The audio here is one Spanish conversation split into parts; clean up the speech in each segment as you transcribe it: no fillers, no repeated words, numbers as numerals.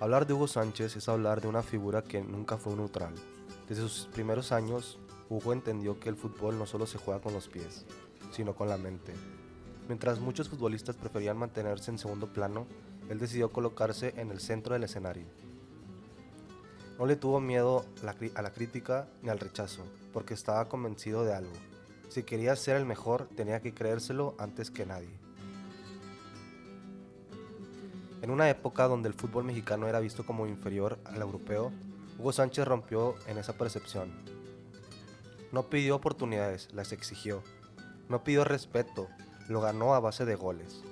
Hablar de Hugo Sánchez es hablar de una figura que nunca fue neutral. Desde sus primeros años, Hugo entendió que el fútbol no solo se juega con los pies, sino con la mente. Mientras muchos futbolistas preferían mantenerse en segundo plano, él decidió colocarse en el centro del escenario. No le tuvo miedo a la crítica ni al rechazo, porque estaba convencido de algo. Si quería ser el mejor, tenía que creérselo antes que nadie. En una época donde el fútbol mexicano era visto como inferior al europeo, Hugo Sánchez rompió en esa percepción. No pidió oportunidades, las exigió. No pidió respeto, lo ganó a base de goles.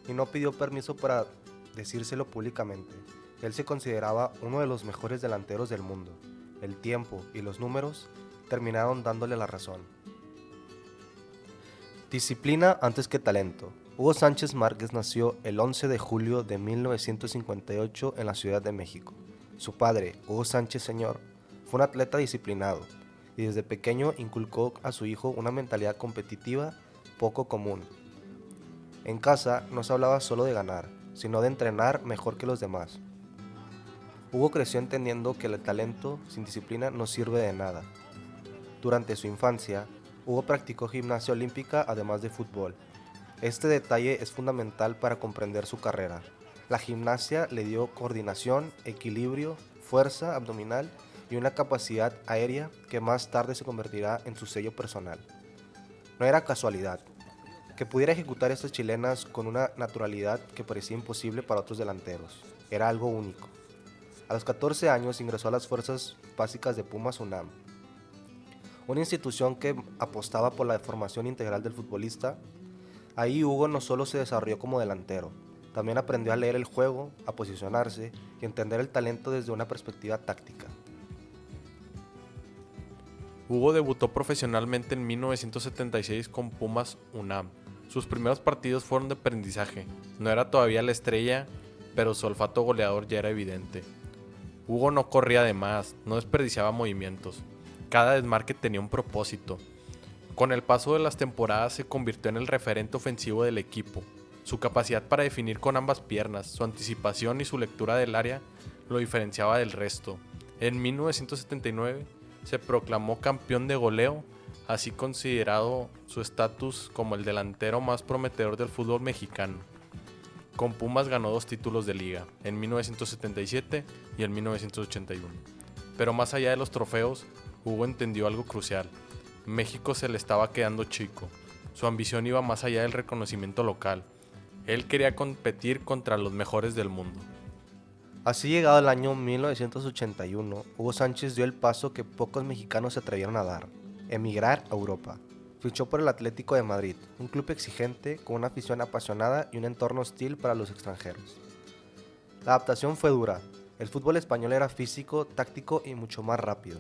Y no pidió permiso para decírselo públicamente. Él se consideraba uno de los mejores delanteros del mundo. El tiempo y los números terminaron dándole la razón. Disciplina antes que talento. Hugo Sánchez Márquez nació el 11 de julio de 1958 en la Ciudad de México. Su padre, Hugo Sánchez Sr., fue un atleta disciplinado y desde pequeño inculcó a su hijo una mentalidad competitiva poco común. En casa no se hablaba solo de ganar, sino de entrenar mejor que los demás. Hugo creció entendiendo que el talento sin disciplina no sirve de nada. Durante su infancia, Hugo practicó gimnasia olímpica además de fútbol. Este detalle es fundamental para comprender su carrera. La gimnasia le dio coordinación, equilibrio, fuerza abdominal y una capacidad aérea que más tarde se convertirá en su sello personal. No era casualidad que pudiera ejecutar estas chilenas con una naturalidad que parecía imposible para otros delanteros. Era algo único. A los 14 años ingresó a las fuerzas básicas de Pumas UNAM, una institución que apostaba por la formación integral del futbolista. Ahí Hugo no solo se desarrolló como delantero, también aprendió a leer el juego, a posicionarse y entender el talento desde una perspectiva táctica. Hugo debutó profesionalmente en 1976 con Pumas UNAM. Sus primeros partidos fueron de aprendizaje. No era todavía la estrella, pero su olfato goleador ya era evidente. Hugo no corría de más, no desperdiciaba movimientos. Cada desmarque tenía un propósito. Con el paso de las temporadas se convirtió en el referente ofensivo del equipo. Su capacidad para definir con ambas piernas, su anticipación y su lectura del área lo diferenciaba del resto. En 1979 se proclamó campeón de goleo, así considerado su estatus como el delantero más prometedor del fútbol mexicano. Con Pumas ganó 2 títulos de liga, en 1977 y en 1981. Pero más allá de los trofeos, Hugo entendió algo crucial. México se le estaba quedando chico. Su ambición iba más allá del reconocimiento local. Él quería competir contra los mejores del mundo. Así llegado el año 1981, Hugo Sánchez dio el paso que pocos mexicanos se atrevieron a dar: emigrar a Europa. Fichó por el Atlético de Madrid, un club exigente con una afición apasionada y un entorno hostil para los extranjeros. La adaptación fue dura. El fútbol español era físico, táctico y mucho más rápido.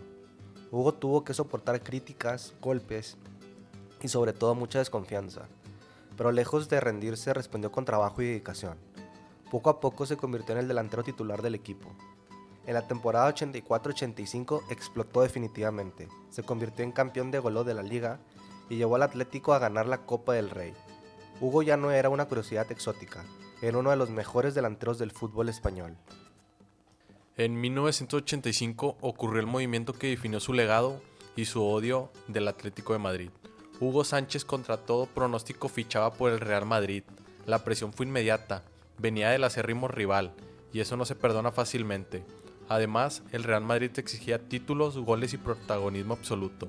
Hugo tuvo que soportar críticas, golpes y sobre todo mucha desconfianza, pero lejos de rendirse respondió con trabajo y dedicación. Poco a poco se convirtió en el delantero titular del equipo. En la temporada 84-85 explotó definitivamente, se convirtió en campeón de goleo de la liga y llevó al Atlético a ganar la Copa del Rey. Hugo ya no era una curiosidad exótica, era uno de los mejores delanteros del fútbol español. En 1985 ocurrió el movimiento que definió su legado y su odio del Atlético de Madrid. Hugo Sánchez contra todo pronóstico fichaba por el Real Madrid. La presión fue inmediata, venía del acérrimo rival y eso no se perdona fácilmente. Además, el Real Madrid exigía títulos, goles y protagonismo absoluto.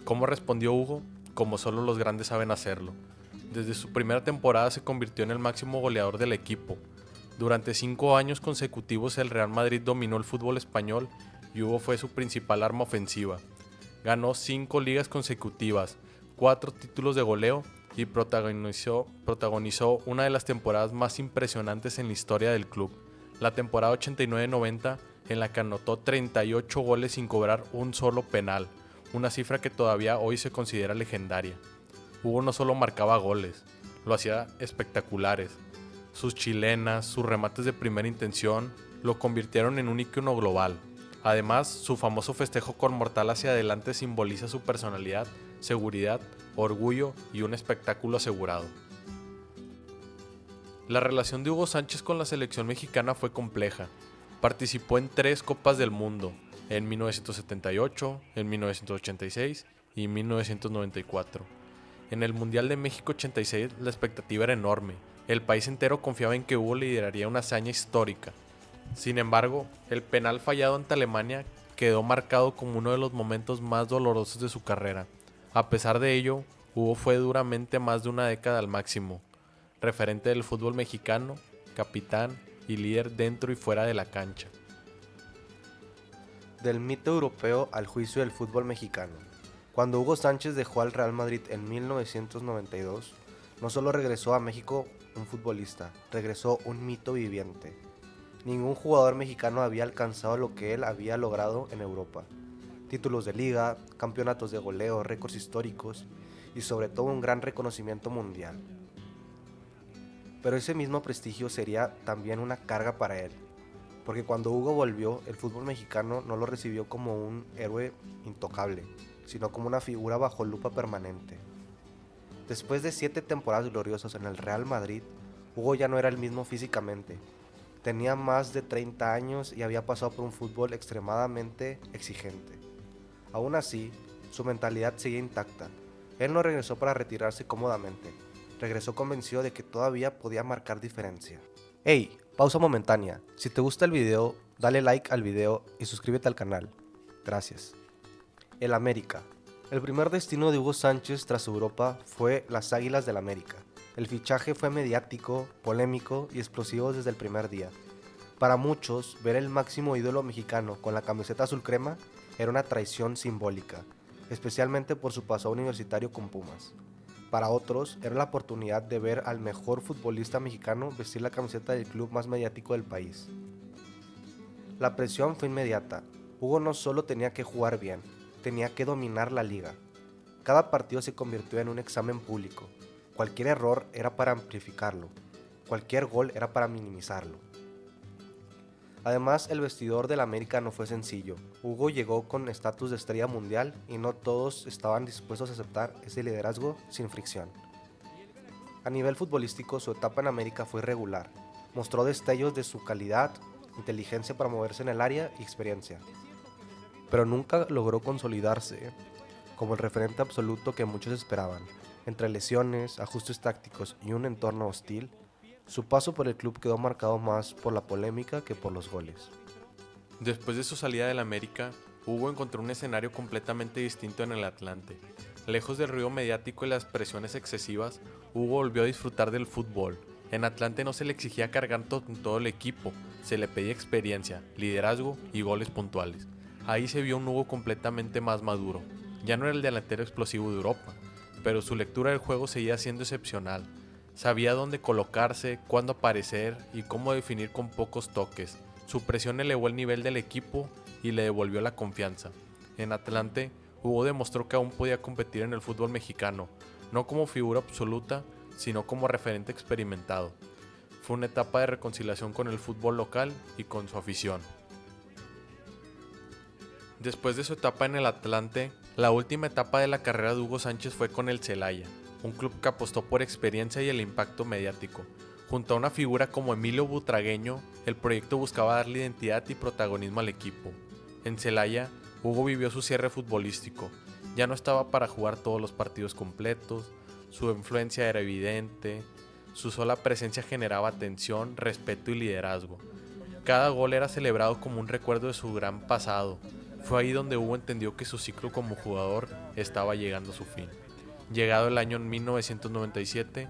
¿Cómo respondió Hugo? Como solo los grandes saben hacerlo. Desde su primera temporada se convirtió en el máximo goleador del equipo. Durante 5 años consecutivos el Real Madrid dominó el fútbol español y Hugo fue su principal arma ofensiva. Ganó 5 ligas consecutivas, 4 títulos de goleo y protagonizó una de las temporadas más impresionantes en la historia del club, la temporada 89-90, en la que anotó 38 goles sin cobrar un solo penal, una cifra que todavía hoy se considera legendaria. Hugo no solo marcaba goles, lo hacía espectaculares. Sus chilenas, sus remates de primera intención, lo convirtieron en un ícono global. Además, su famoso festejo con mortal hacia adelante simboliza su personalidad, seguridad, orgullo y un espectáculo asegurado. La relación de Hugo Sánchez con la selección mexicana fue compleja. Participó en 3 Copas del Mundo, en 1978, en 1986 y 1994. En el Mundial de México 86 la expectativa era enorme. El país entero confiaba en que Hugo lideraría una hazaña histórica. Sin embargo, el penal fallado ante Alemania quedó marcado como uno de los momentos más dolorosos de su carrera. A pesar de ello, Hugo fue duramente más de una década al máximo, referente del fútbol mexicano, capitán y líder dentro y fuera de la cancha. Del mito europeo al juicio del fútbol mexicano. Cuando Hugo Sánchez dejó al Real Madrid en 1992, no solo regresó a México un futbolista, regresó un mito viviente. Ningún jugador mexicano había alcanzado lo que él había logrado en Europa. Títulos de liga, campeonatos de goleo, récords históricos y sobre todo un gran reconocimiento mundial. Pero ese mismo prestigio sería también una carga para él, porque cuando Hugo volvió, el fútbol mexicano no lo recibió como un héroe intocable, sino como una figura bajo lupa permanente. Después de 7 temporadas gloriosas en el Real Madrid, Hugo ya no era el mismo físicamente. Tenía más de 30 años y había pasado por un fútbol extremadamente exigente. Aún así, su mentalidad seguía intacta. Él no regresó para retirarse cómodamente. Regresó convencido de que todavía podía marcar diferencia. Hey, pausa momentánea. Si te gusta el video, dale like al video y suscríbete al canal. Gracias. El América. El primer destino de Hugo Sánchez tras Europa fue las Águilas del América. El fichaje fue mediático, polémico y explosivo desde el primer día. Para muchos, ver el máximo ídolo mexicano con la camiseta azul crema era una traición simbólica, especialmente por su pasado universitario con Pumas. Para otros, era la oportunidad de ver al mejor futbolista mexicano vestir la camiseta del club más mediático del país. La presión fue inmediata. Hugo no solo tenía que jugar bien, tenía que dominar la liga. Cada partido se convirtió en un examen público. Cualquier error era para amplificarlo, cualquier gol era para minimizarlo. Además, el vestidor del América no fue sencillo. Hugo llegó con estatus de estrella mundial y no todos estaban dispuestos a aceptar ese liderazgo sin fricción. A nivel futbolístico, su etapa en América fue irregular. Mostró destellos de su calidad, inteligencia para moverse en el área y experiencia. Pero nunca logró consolidarse como el referente absoluto que muchos esperaban. Entre lesiones, ajustes tácticos y un entorno hostil, su paso por el club quedó marcado más por la polémica que por los goles. Después de su salida del América, Hugo encontró un escenario completamente distinto en el Atlante. Lejos del ruido mediático y las presiones excesivas, Hugo volvió a disfrutar del fútbol. En Atlante no se le exigía cargar todo el equipo, se le pedía experiencia, liderazgo y goles puntuales. Ahí se vio un Hugo completamente más maduro. Ya no era el delantero explosivo de Europa, pero su lectura del juego seguía siendo excepcional. Sabía dónde colocarse, cuándo aparecer y cómo definir con pocos toques. Su presión elevó el nivel del equipo y le devolvió la confianza. En Atlante, Hugo demostró que aún podía competir en el fútbol mexicano, no como figura absoluta, sino como referente experimentado. Fue una etapa de reconciliación con el fútbol local y con su afición. Después de su etapa en el Atlante, la última etapa de la carrera de Hugo Sánchez fue con el Celaya, un club que apostó por experiencia y el impacto mediático. Junto a una figura como Emilio Butragueño, el proyecto buscaba darle identidad y protagonismo al equipo. En Celaya, Hugo vivió su cierre futbolístico. Ya no estaba para jugar todos los partidos completos, su influencia era evidente, su sola presencia generaba atención, respeto y liderazgo. Cada gol era celebrado como un recuerdo de su gran pasado. Fue ahí donde Hugo entendió que su ciclo como jugador estaba llegando a su fin. Llegado el año 1997,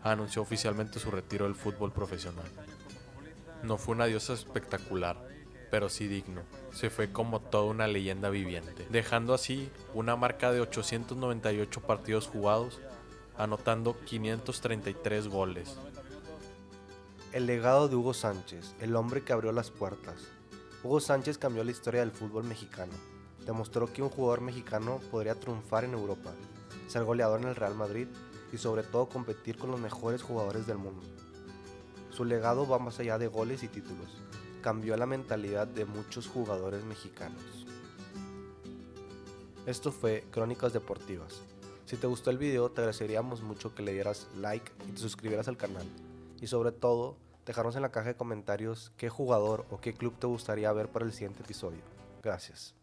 anunció oficialmente su retiro del fútbol profesional. No fue un adiós espectacular, pero sí digno. Se fue como toda una leyenda viviente, dejando así una marca de 898 partidos jugados, anotando 533 goles. El legado de Hugo Sánchez, el hombre que abrió las puertas. Hugo Sánchez cambió la historia del fútbol mexicano. Demostró que un jugador mexicano podría triunfar en Europa, ser goleador en el Real Madrid y sobre todo competir con los mejores jugadores del mundo. Su legado va más allá de goles y títulos. Cambió la mentalidad de muchos jugadores mexicanos. Esto fue Crónicas Deportivas. Si te gustó el video, te agradeceríamos mucho que le dieras like y te suscribieras al canal. y sobre todo dejarnos en la caja de comentarios qué jugador o qué club te gustaría ver para el siguiente episodio. Gracias.